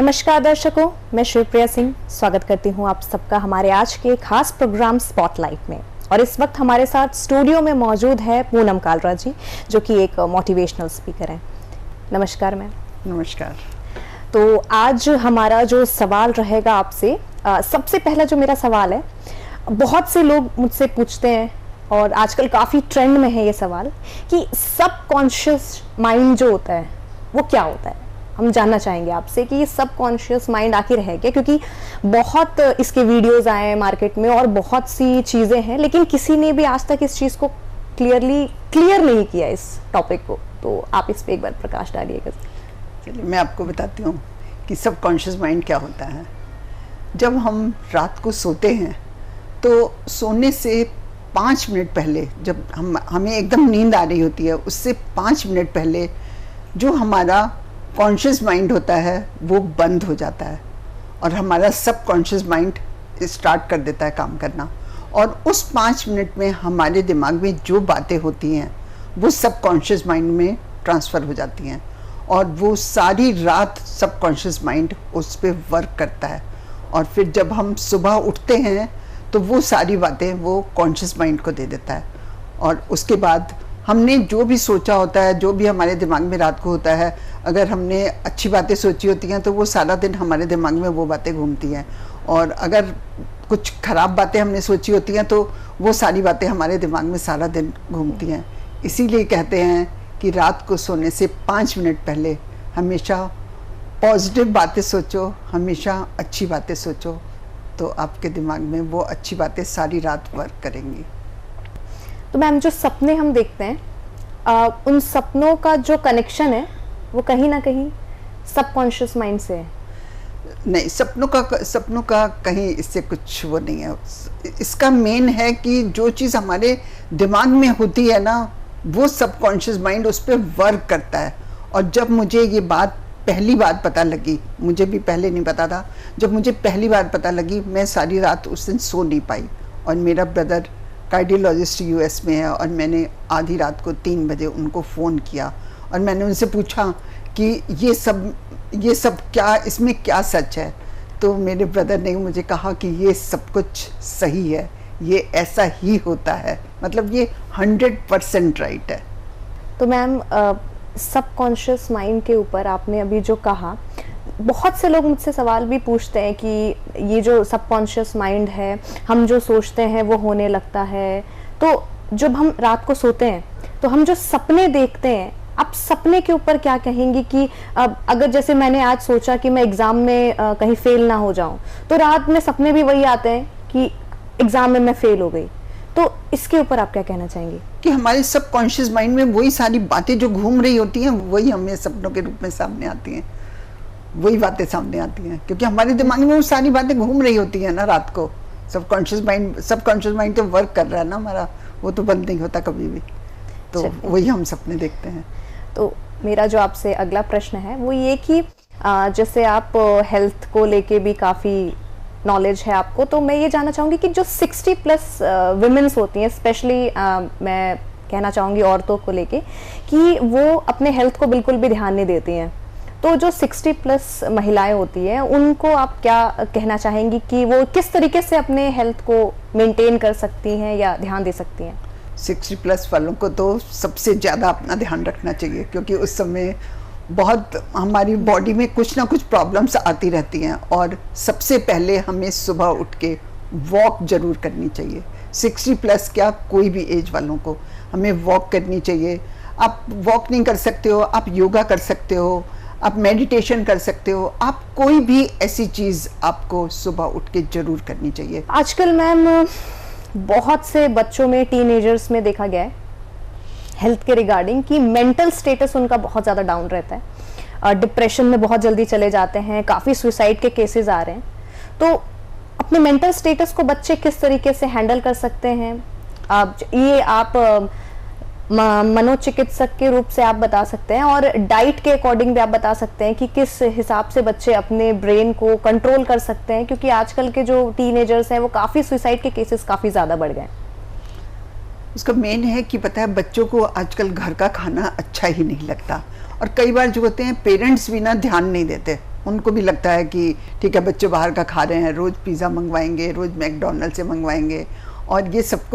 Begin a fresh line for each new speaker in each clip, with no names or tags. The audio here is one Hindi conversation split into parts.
नमस्कार दर्शकों, मैं शिवप्रिया सिंह स्वागत करती हूं आप सबका हमारे आज के खास प्रोग्राम स्पॉटलाइट में। और इस वक्त हमारे साथ स्टूडियो में मौजूद है पूनम कालरा जी, जो कि एक मोटिवेशनल स्पीकर हैं। नमस्कार मैम।
नमस्कार।
तो आज हमारा जो सवाल रहेगा आपसे, सबसे पहला जो मेरा सवाल है, बहुत से लोग मुझसे पूछते हैं और आजकल काफ़ी ट्रेंड में है ये सवाल कि सबकॉन्शियस माइंड जो होता है वो क्या होता है। हम जानना चाहेंगे आपसे कि ये सबकॉन्शियस माइंड आखिर है क्या, क्योंकि बहुत इसके वीडियोस आए हैं मार्केट में और बहुत सी चीज़ें हैं, लेकिन किसी ने भी आज तक इस चीज़ को क्लियर नहीं किया इस टॉपिक को। तो आप इस पे एक बार प्रकाश डालिएगा।
चलिए मैं आपको बताती हूँ कि सबकॉन्शियस माइंड क्या होता है। जब हम रात को सोते हैं तो सोने से 5 मिनट पहले, जब हमें एकदम नींद आ रही होती है, उससे 5 मिनट पहले जो हमारा कॉन्शियस माइंड होता है वो बंद हो जाता है और हमारा सबकॉन्शियस माइंड स्टार्ट कर देता है काम करना। और उस 5 मिनट में हमारे दिमाग में जो बातें होती हैं वो सबकॉन्शियस माइंड में ट्रांसफ़र हो जाती हैं और वो सारी रात सबकॉन्शियस माइंड उस पर वर्क करता है। और फिर जब हम सुबह उठते हैं तो वो सारी बातें वो कॉन्शियस माइंड को दे देता है। और उसके बाद हमने जो भी सोचा होता है, जो भी हमारे दिमाग में रात को होता है, अगर हमने अच्छी बातें सोची होती हैं तो वो सारा दिन हमारे दिमाग में वो बातें घूमती हैं, और अगर कुछ ख़राब बातें हमने सोची होती हैं तो वो सारी बातें हमारे दिमाग में सारा दिन घूमती हैं। इसीलिए कहते हैं कि रात को सोने से 5 मिनट पहले हमेशा पॉजिटिव बातें सोचो, हमेशा अच्छी बातें सोचो, तो आपके दिमाग में वो अच्छी बातें सारी रात वर्क करेंगी।
तो मैम, जो सपने हम देखते हैं, उन सपनों का जो कनेक्शन है वो कहीं ना कहीं सबकॉन्शियस माइंड से है।
नहीं, सपनों का कहीं इससे कुछ वो नहीं है। इसका मेन है कि जो चीज़ हमारे दिमाग में होती है ना, वो सबकॉन्शियस माइंड उस पर वर्क करता है। और जब मुझे ये बात पहली बार पता लगी, मुझे भी पहले नहीं पता था, जब मुझे पहली बार पता लगी मैं सारी रात उस दिन सो नहीं पाई। और मेरा ब्रदर कार्डियोलॉजिस्ट यूएस में है और मैंने आधी रात को 3 बजे उनको फ़ोन किया और मैंने उनसे पूछा कि ये सब क्या, इसमें क्या सच है। तो मेरे ब्रदर ने मुझे कहा कि ये सब कुछ सही है, ये ऐसा ही होता है, मतलब ये 100% राइट है।
तो मैम, सबकॉन्शियस माइंड के ऊपर आपने अभी जो कहा, बहुत से लोग मुझसे सवाल भी पूछते हैं कि ये जो सबकॉन्शियस माइंड है, हम जो सोचते हैं वो होने लगता है। तो जब हम रात को सोते हैं तो हम जो सपने देखते हैं, आप सपने के ऊपर क्या कहेंगी कि अगर जैसे मैंने आज सोचा कि मैं एग्ज़ाम में कहीं फेल ना हो जाऊं, तो रात में सपने भी वही आते हैं कि एग्ज़ाम में मैं फेल हो गई। तो इसके ऊपर आप क्या कहना चाहेंगे?
कि हमारे सबकॉन्शियस माइंड में वही सारी बातें जो घूम रही होती हैं वही हमें सपनों के रूप में सामने आती हैं, वही बातें सामने आती हैं, क्योंकि हमारे दिमाग में वो सारी बातें घूम रही होती हैं ना रात को। सबकॉन्शियस माइंड तो वर्क कर रहा है ना हमारा, वो तो बंद नहीं होता कभी भी, तो वही हम सपने देखते हैं।
तो मेरा जो आपसे अगला प्रश्न है वो ये कि जैसे आप हेल्थ को लेके भी काफ़ी नॉलेज है आपको, तो मैं ये जानना चाहूँगी कि जो 60+ वुमेन्स होती हैं, स्पेशली मैं कहना चाहूँगी औरतों को लेके, कि वो अपने हेल्थ को बिल्कुल भी ध्यान नहीं देती हैं। तो जो 60+ महिलाएं होती हैं, उनको आप क्या कहना चाहेंगी कि वो किस तरीके से अपने हेल्थ को मेंटेन कर सकती हैं या ध्यान दे सकती हैं?
60+ वालों को तो सबसे ज़्यादा अपना ध्यान रखना चाहिए, क्योंकि उस समय बहुत हमारी बॉडी में कुछ ना कुछ प्रॉब्लम्स आती रहती हैं। और सबसे पहले हमें सुबह उठ के वॉक ज़रूर करनी चाहिए। 60+ क्या, कोई भी एज वालों को हमें वॉक करनी चाहिए। आप वॉक नहीं कर सकते हो, आप योगा कर सकते हो, आप मेडिटेशन कर सकते हो, आप कोई भी ऐसी चीज़ आपको सुबह उठ के ज़रूर करनी चाहिए।
आजकल मैम बहुत से बच्चों में, टीनेजर्स में देखा गया है हेल्थ के रिगार्डिंग कि मेंटल स्टेटस उनका बहुत ज़्यादा डाउन रहता है, डिप्रेशन में बहुत जल्दी चले जाते हैं, काफ़ी सुसाइड के केसेस आ रहे हैं। तो अपने मेंटल स्टेटस को बच्चे किस तरीके से हैंडल कर सकते हैं? आप मनोचिकित्सक के रूप से आप बता सकते हैं, और डाइट के अकॉर्डिंग भी आप बता सकते हैं कि किस हिसाब से बच्चे अपने ब्रेन को कंट्रोल कर सकते हैं, क्योंकि आजकल के जो टीनेजर्स हैं वो काफ़ी सुसाइड के केसेस काफ़ी ज़्यादा बढ़ गए हैं।
उसका मेन है कि पता है बच्चों को आजकल घर का खाना अच्छा ही नहीं लगता, और कई बार जो होते हैं पेरेंट्स भी ना ध्यान नहीं देते, उनको भी लगता है कि ठीक है बच्चे बाहर का खा रहे हैं, रोज़ पिज़्ज़ा मंगवाएंगे, रोज़ मैकडोनल्ड से मंगवाएंगे, और ये सब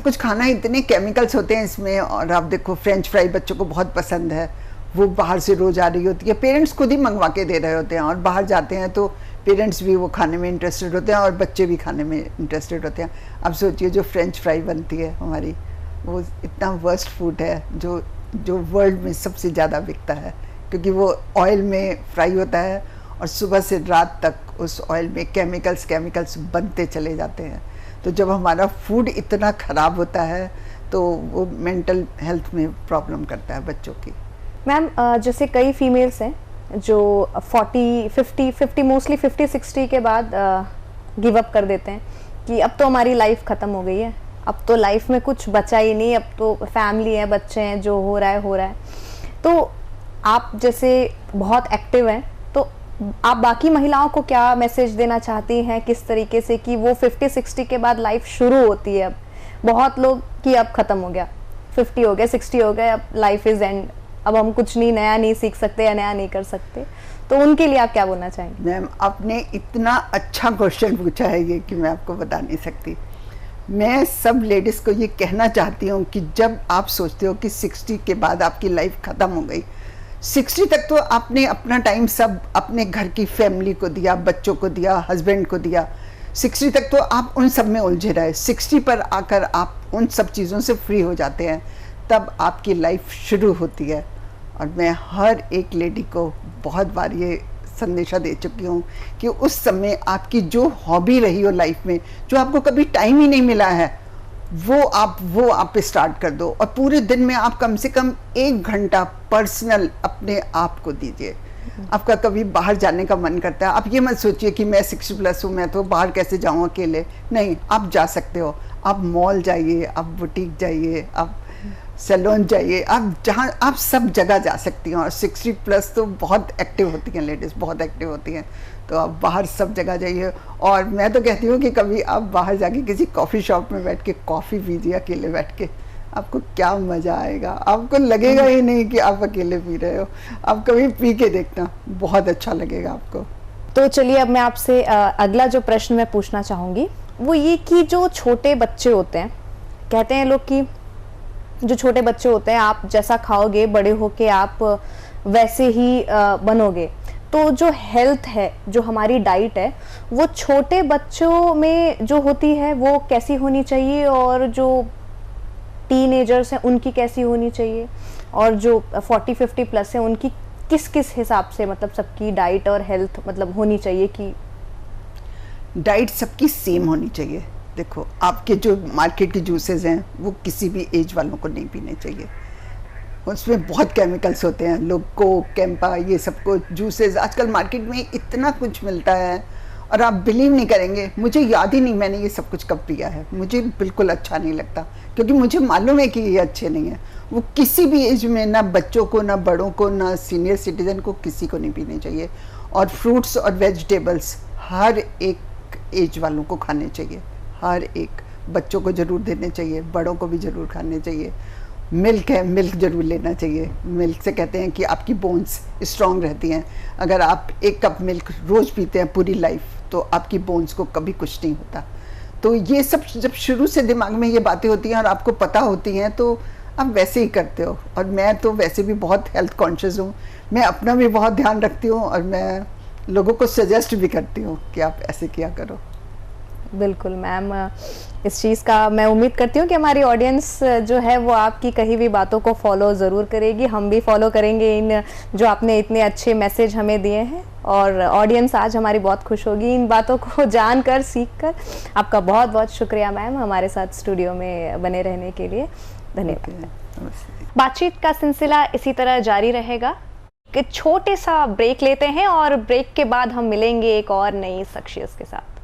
कुछ खाना, इतने केमिकल्स होते हैं इसमें। और आप देखो फ्रेंच फ्राई बच्चों को बहुत पसंद है, वो बाहर से रोज़ आ रही होती है, पेरेंट्स खुद ही मंगवा के दे रहे होते हैं, और बाहर जाते हैं तो पेरेंट्स भी वो खाने में इंटरेस्टेड होते हैं और बच्चे भी खाने में इंटरेस्टेड होते हैं। अब सोचिए जो फ्रेंच फ्राई बनती है हमारी, वो इतना वर्स्ट फूड है जो वर्ल्ड में सबसे ज़्यादा बिकता है, क्योंकि वो ऑयल में फ्राई होता है और सुबह से रात तक उस ऑयल में केमिकल्स बनते चले जाते हैं। तो जब हमारा फूड इतना ख़राब होता है तो वो मेंटल हेल्थ में प्रॉब्लम करता है बच्चों की।
मैम जैसे कई फीमेल्स हैं जो 40-50 मोस्टली 50-60 के बाद गिव अप कर देते हैं कि अब तो हमारी लाइफ ख़त्म हो गई है, अब तो लाइफ में कुछ बचा ही नहीं, अब तो फैमिली है, बच्चे हैं, जो हो रहा है। तो आप जैसे बहुत एक्टिव हैं, तो आप बाकी महिलाओं को क्या मैसेज देना चाहती हैं, किस तरीके से कि वो 50-60 के बाद लाइफ शुरू होती है? अब बहुत लोग कि अब ख़त्म हो गया, 50 हो गए, 60 हो गए, अब लाइफ इज़ एंड, अब हम कुछ नया नहीं सीख सकते या नया नहीं कर सकते, तो उनके लिए आप क्या बोलना चाहेंगे?
मैम आपने इतना अच्छा क्वेश्चन पूछा है ये कि मैं आपको बता नहीं सकती। मैं सब लेडीज़ को ये कहना चाहती हूँ कि जब आप सोचते हो कि 60 के बाद आपकी लाइफ ख़त्म हो गई, 60 तक तो आपने अपना टाइम सब अपने घर की फैमिली को दिया, बच्चों को दिया, हस्बैंड को दिया, 60 तक तो आप उन सब में उलझे रहे। 60 पर आकर आप उन सब चीज़ों से फ्री हो जाते हैं, तब आपकी लाइफ शुरू होती है। और मैं हर एक लेडी को बहुत बार ये संदेशा दे चुकी हूँ कि उस समय आपकी जो हॉबी रही हो लाइफ में, जो आपको कभी टाइम ही नहीं मिला है, वो आप स्टार्ट कर दो, और पूरे दिन में आप कम से कम 1 घंटा पर्सनल अपने आप को दीजिए। आपका कभी बाहर जाने का मन करता है, आप ये मत सोचिए कि मैं 60+ हूँ, मैं तो बाहर कैसे जाऊँ अकेले। नहीं, आप जा सकते हो, आप मॉल जाइए, आप बुटीक जाइए, आप सैलून जाइए, आप जहाँ आप सब जगह जा सकती हैं। और 60+ तो बहुत एक्टिव होती हैं लेडीज़, बहुत एक्टिव होती हैं, तो आप बाहर सब जगह जाइए। और मैं तो कहती हूँ कि कभी आप बाहर जाके किसी कॉफ़ी शॉप में बैठ के कॉफ़ी पीजिए अकेले बैठ के, आपको क्या मज़ा आएगा, आपको लगेगा ही नहीं कि आप अकेले पी रहे हो। आप कभी पी के देखना, बहुत अच्छा लगेगा आपको।
तो चलिए अब मैं आपसे अगला जो प्रश्न मैं पूछना चाहूँगी वो ये कि जो छोटे बच्चे होते हैं, कहते हैं लोग कि जो छोटे बच्चे होते हैं आप जैसा खाओगे बड़े होके आप वैसे ही बनोगे, तो जो हेल्थ है, जो हमारी डाइट है, वो छोटे बच्चों में जो होती है वो कैसी होनी चाहिए, और जो टीनेजर्स हैं उनकी कैसी होनी चाहिए, और जो 40-50+ हैं उनकी किस किस हिसाब से मतलब सबकी डाइट और हेल्थ मतलब होनी चाहिए? कि
डाइट सबकी सेम होनी चाहिए। देखो आपके जो मार्केट के जूसेस हैं वो किसी भी एज वालों को नहीं पीने चाहिए, उसमें बहुत केमिकल्स होते हैं। लोग कोक, कैंपा, ये सब कुछ जूसेस आजकल मार्केट में इतना कुछ मिलता है, और आप बिलीव नहीं करेंगे, मुझे याद ही नहीं मैंने ये सब कुछ कब पिया है। मुझे बिल्कुल अच्छा नहीं लगता, क्योंकि मुझे मालूम है कि ये अच्छे नहीं है। वो किसी भी एज में, ना बच्चों को, ना बड़ों को, ना सीनियर सिटीजन को, किसी को नहीं पीने चाहिए। और फ्रूट्स और वेजिटेबल्स हर एक एज वालों को खाने चाहिए, हर एक। बच्चों को ज़रूर देने चाहिए, बड़ों को भी ज़रूर खाने चाहिए। मिल्क है, मिल्क ज़रूर लेना चाहिए। मिल्क से कहते हैं कि आपकी बोन्स स्ट्रॉन्ग रहती हैं। अगर आप 1 कप मिल्क रोज़ पीते हैं पूरी लाइफ, तो आपकी बोन्स को कभी कुछ नहीं होता। तो ये सब जब शुरू से दिमाग में ये बातें होती हैं और आपको पता होती हैं, तो आप वैसे ही करते हो। और मैं तो वैसे भी बहुत हेल्थ कॉन्शियस हूँ, मैं अपना भी बहुत ध्यान रखती हूँ, और मैं लोगों को सजेस्ट भी करती हूँ कि आप ऐसे किया करो।
बिल्कुल मैम, इस चीज़ का मैं उम्मीद करती हूँ कि हमारी ऑडियंस जो है वो आपकी कही हुई बातों को फॉलो ज़रूर करेगी। हम भी फॉलो करेंगे इन जो आपने इतने अच्छे मैसेज हमें दिए हैं, और ऑडियंस आज हमारी बहुत खुश होगी इन बातों को जानकर, सीखकर। आपका बहुत बहुत शुक्रिया मैम हमारे साथ स्टूडियो में बने रहने के लिए। धन्यवाद। बातचीत का सिलसिला इसी तरह जारी रहेगा। कि छोटे सा ब्रेक लेते हैं, और ब्रेक के बाद हम मिलेंगे एक और नई शख्सियत के साथ।